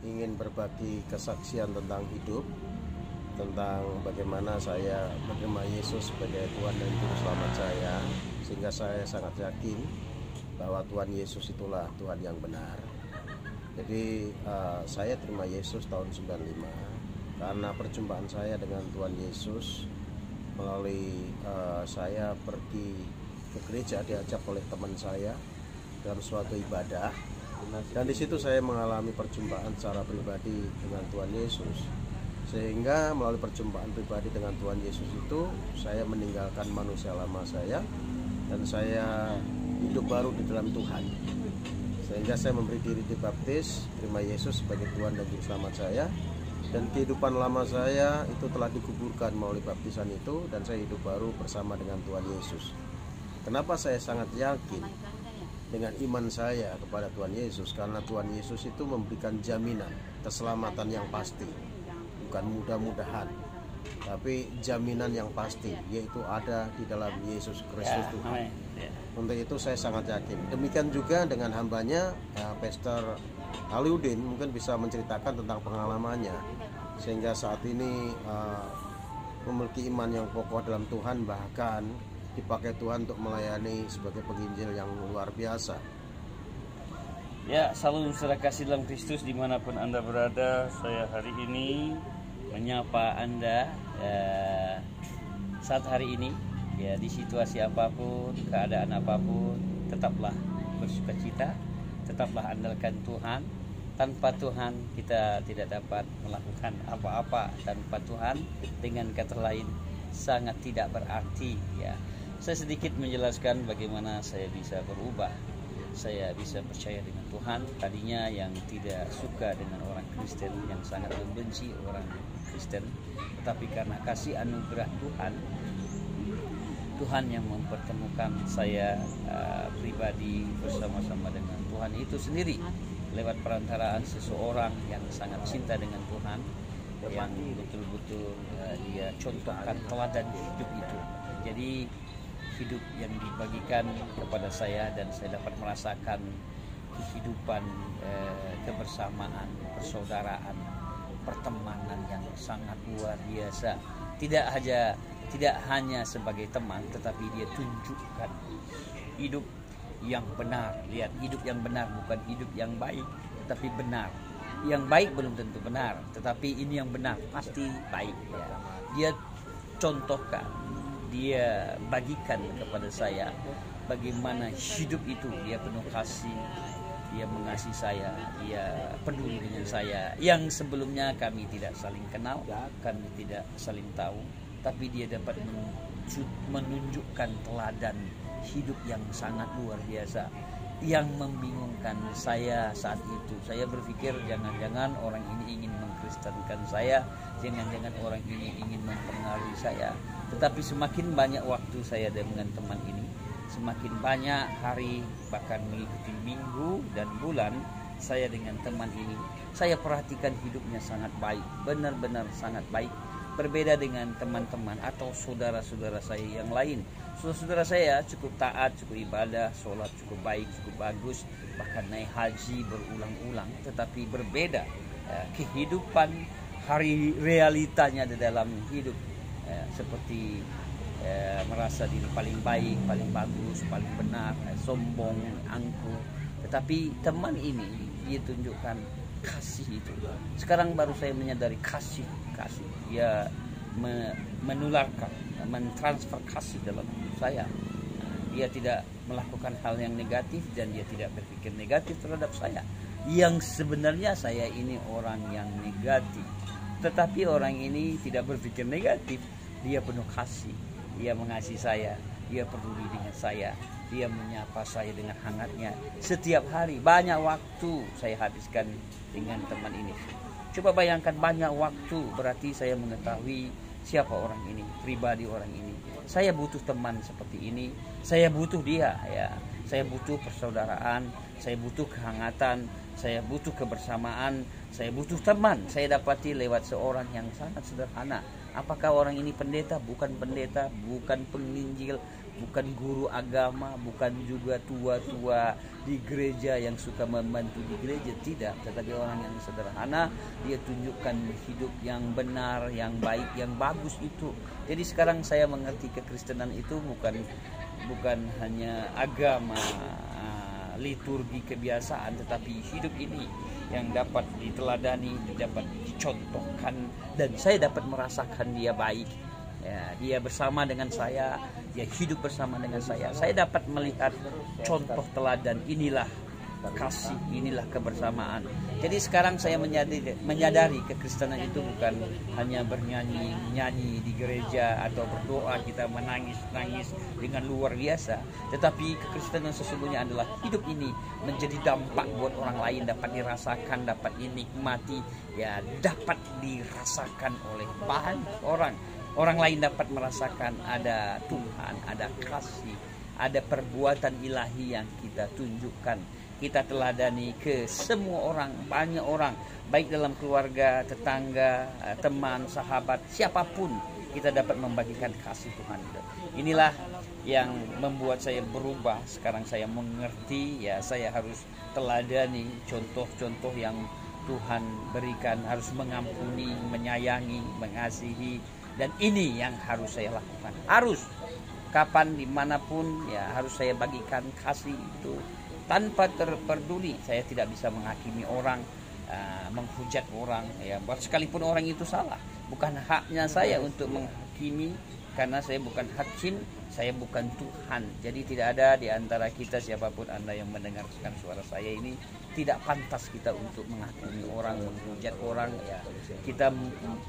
ingin berbagi kesaksian tentang hidup, tentang bagaimana saya menerima Yesus sebagai Tuhan dan Juru Selamat saya, sehingga saya sangat yakin bahwa Tuhan Yesus itulah Tuhan yang benar. Jadi saya terima Yesus tahun 95 karena perjumpaan saya dengan Tuhan Yesus melalui saya pergi ke gereja, diajak oleh teman saya dalam suatu ibadah, dan di situ saya mengalami perjumpaan secara pribadi dengan Tuhan Yesus, sehingga melalui perjumpaan pribadi dengan Tuhan Yesus itu saya meninggalkan manusia lama saya dan saya hidup baru di dalam Tuhan, sehingga saya memberi diri dibaptis, terima Yesus sebagai Tuhan dan Juru Selamat saya. Dan kehidupan lama saya itu telah dikuburkan melalui baptisan itu, dan saya hidup baru bersama dengan Tuhan Yesus. Kenapa saya sangat yakin dengan iman saya kepada Tuhan Yesus? Karena Tuhan Yesus itu memberikan jaminan keselamatan yang pasti, bukan mudah-mudahan, tapi jaminan yang pasti, yaitu ada di dalam Yesus Kristus Tuhan. Untuk itu saya sangat yakin. Demikian juga dengan hambanya, Pastor Aliudin mungkin bisa menceritakan tentang pengalamannya, sehingga saat ini memiliki iman yang kokoh dalam Tuhan, bahkan dipakai Tuhan untuk melayani sebagai penginjil yang luar biasa. Ya, salam saudara kasih dalam Kristus dimanapun Anda berada. Saya hari ini menyapa Anda saat hari ini, ya, di situasi apapun, keadaan apapun, tetaplah bersukacita, tetaplah andalkan Tuhan. Tanpa Tuhan kita tidak dapat melakukan apa-apa. Tanpa Tuhan, dengan kata lain, sangat tidak berarti, ya. Saya sedikit menjelaskan bagaimana saya bisa berubah, saya bisa percaya dengan Tuhan. Tadinya yang tidak suka dengan orang Kristen, yang sangat membenci orang Kristen, tetapi karena kasih anugerah Tuhan yang mempertemukan saya pribadi bersama-sama dengan Tuhan itu sendiri, lewat perantaraan seseorang yang sangat cinta dengan Tuhan, yang betul-betul dia contohkan teladan hidup itu. Jadi hidup yang dibagikan kepada saya, dan saya dapat merasakan kehidupan kebersamaan, persaudaraan, pertemanan yang sangat luar biasa. Tidak hanya sebagai teman, tetapi dia tunjukkan hidup yang benar. Lihat, hidup yang benar, bukan hidup yang baik, tetapi benar. Yang baik belum tentu benar, tetapi ini yang benar pasti baik, ya. Dia contohkan, dia bagikan kepada saya bagaimana hidup itu. Dia penuh kasih, dia mengasihi saya, dia peduli dengan saya, yang sebelumnya kami tidak saling kenal, kami tidak saling tahu, tapi dia dapat menunjukkan teladan hidup yang sangat luar biasa, yang membingungkan saya saat itu. Saya berpikir jangan-jangan orang ini ingin mengkristenkan saya, jangan-jangan orang ini ingin mempengaruhi saya. Tetapi semakin banyak waktu saya dengan teman ini, semakin banyak hari, bahkan mengikuti minggu dan bulan saya dengan teman ini, saya perhatikan hidupnya sangat baik, benar-benar sangat baik. Berbeda dengan teman-teman atau saudara-saudara saya yang lain. Saudara-saudara saya cukup taat, cukup ibadah, sholat cukup baik, cukup bagus, bahkan naik haji berulang-ulang. Tetapi berbeda kehidupan hari realitanya di dalam hidup, seperti merasa diri paling baik, paling bagus, paling benar, sombong, angkuh. Tetapi teman ini dia tunjukkan kasih itu. Sekarang baru saya menyadari kasih. Dia menularkan, mentransfer kasih dalam hidup saya. Dia tidak melakukan hal yang negatif, dan dia tidak berpikir negatif terhadap saya. Yang sebenarnya saya ini orang yang negatif, tetapi orang ini tidak berpikir negatif. Dia penuh kasih, dia mengasihi saya, dia peduli dengan saya, dia menyapa saya dengan hangatnya. Setiap hari banyak waktu saya habiskan dengan teman ini. Coba bayangkan, banyak waktu, berarti saya mengetahui siapa orang ini, pribadi orang ini. Saya butuh teman seperti ini, saya butuh dia, ya. Saya butuh persaudaraan, saya butuh kehangatan, saya butuh kebersamaan, saya butuh teman. Saya dapati lewat seorang yang sangat sederhana. Apakah orang ini pendeta? Bukan pendeta, bukan penginjil, bukan guru agama, bukan juga tua-tua di gereja yang suka membantu di gereja, tidak, tetapi orang yang sederhana. Dia tunjukkan hidup yang benar, yang baik, yang bagus itu. Jadi sekarang saya mengerti kekristenan itu bukan hanya agama, liturgi, kebiasaan, tetapi hidup ini yang dapat diteladani, dapat dicontohkan, dan saya dapat merasakan dia baik. Ya, dia bersama dengan saya, dia hidup bersama dengan saya. Saya dapat melihat contoh teladan, inilah kasih, inilah kebersamaan. Jadi sekarang saya menyadari kekristenan itu bukan hanya bernyanyi di gereja atau berdoa kita menangis dengan luar biasa, tetapi kekristenan sesungguhnya adalah hidup ini menjadi dampak buat orang lain, dapat dirasakan, dapat dinikmati, ya dapat dirasakan oleh banyak orang. Orang lain dapat merasakan ada Tuhan, ada kasih, ada perbuatan ilahi yang kita tunjukkan, kita teladani ke semua orang, banyak orang, baik dalam keluarga, tetangga, teman, sahabat, siapapun kita dapat membagikan kasih Tuhan itu. Inilah yang membuat saya berubah. Sekarang saya mengerti, ya saya harus teladani contoh-contoh yang Tuhan berikan, harus mengampuni, menyayangi, mengasihi. Dan ini yang harus saya lakukan. Harus, kapan, dimanapun, ya harus saya bagikan kasih itu. Tanpa terperduli, saya tidak bisa menghakimi orang, menghujat orang. Ya, sekalipun orang itu salah, bukan haknya saya untuk menghakimi, karena saya bukan hakim, saya bukan Tuhan. Jadi tidak ada di antara kita, siapapun Anda yang mendengarkan suara saya ini, tidak pantas kita untuk menghakimi orang, menghujat orang. Ya, kita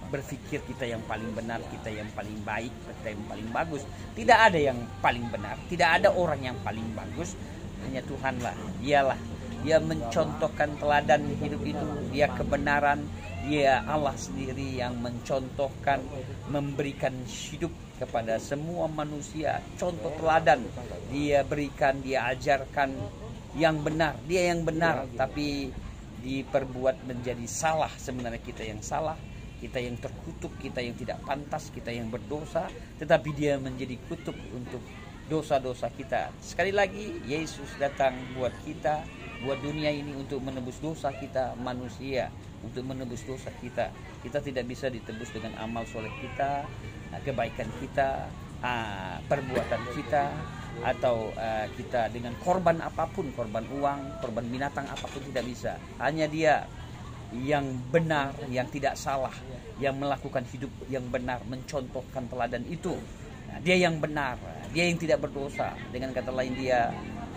berpikir kita yang paling benar, kita yang paling baik, kita yang paling bagus. Tidak ada yang paling benar, tidak ada orang yang paling bagus, hanya Tuhanlah. Dia mencontohkan teladan hidup itu, dia kebenaran, dia Allah sendiri yang mencontohkan, memberikan hidup kepada semua manusia. Contoh teladan dia berikan, dia ajarkan yang benar, dia yang benar, tapi diperbuat menjadi salah. Sebenarnya kita yang salah, kita yang terkutuk, kita yang tidak pantas, kita yang berdosa, tetapi dia menjadi kutuk untuk dosa-dosa kita. Sekali lagi, Yesus datang buat kita, buat dunia ini untuk menebus dosa kita manusia, untuk menebus dosa kita. Kita tidak bisa ditebus dengan amal soleh kita, kebaikan kita, perbuatan kita, atau kita dengan korban apapun, korban uang, korban binatang apapun, tidak bisa. Hanya dia yang benar, yang tidak salah, yang melakukan hidup yang benar, mencontohkan teladan itu. Dia yang benar, dia yang tidak berdosa. Dengan kata lain, dia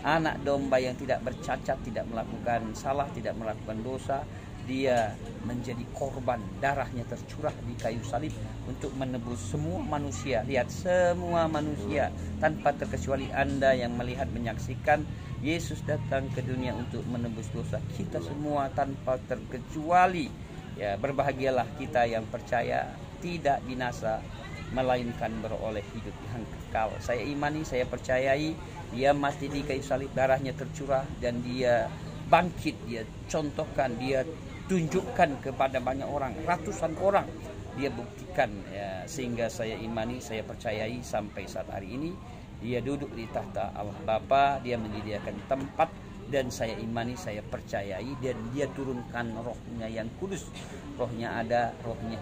anak domba yang tidak bercacat, tidak melakukan salah, tidak melakukan dosa. Dia menjadi korban, darahnya tercurah di kayu salib untuk menebus semua manusia. Lihat, semua manusia tanpa terkecuali. Anda yang melihat, menyaksikan, Yesus datang ke dunia untuk menebus dosa kita semua tanpa terkecuali. Ya, berbahagialah kita yang percaya, tidak binasa, melainkan beroleh hidup yang kekal. Saya imani, saya percayai, dia mati di kayu salib, darahnya tercurah, dan dia bangkit, dia contohkan, dia tunjukkan kepada banyak orang, ratusan orang dia buktikan, ya, sehingga saya imani, saya percayai sampai saat hari ini dia duduk di tahta Allah Bapa, dia menyediakan tempat, dan saya imani, saya percayai, dan dia turunkan rohnya yang kudus. Rohnya ada, rohnya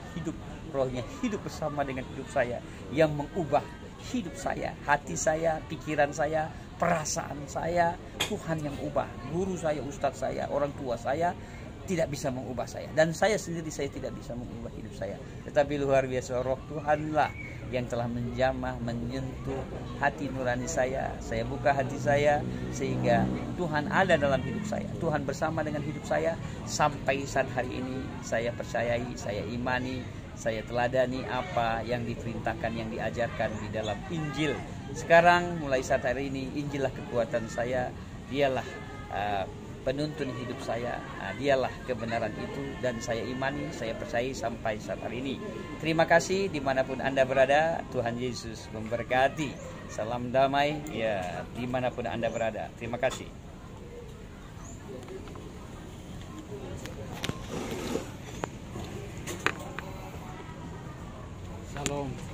hidup bersama dengan hidup saya, yang mengubah hidup saya, hati saya, pikiran saya, perasaan saya. Tuhan yang ubah. Guru saya, ustadz saya, orang tua saya tidak bisa mengubah saya, dan saya sendiri, saya tidak bisa mengubah hidup saya. Tetapi luar biasa, roh Tuhanlah yang telah menjamah, menyentuh hati nurani saya. Saya buka hati saya, sehingga Tuhan ada dalam hidup saya. Tuhan bersama dengan hidup saya sampai saat hari ini. Saya percayai, saya imani, saya teladani apa yang diperintahkan, yang diajarkan di dalam Injil. Sekarang mulai saat hari ini, Injillah kekuatan saya. Dialah penuntun hidup saya, dialah kebenaran itu, dan saya imani, saya percaya sampai saat hari ini. Terima kasih dimanapun Anda berada. Tuhan Yesus memberkati. Salam damai, ya, dimanapun Anda berada. Terima kasih. Shalom.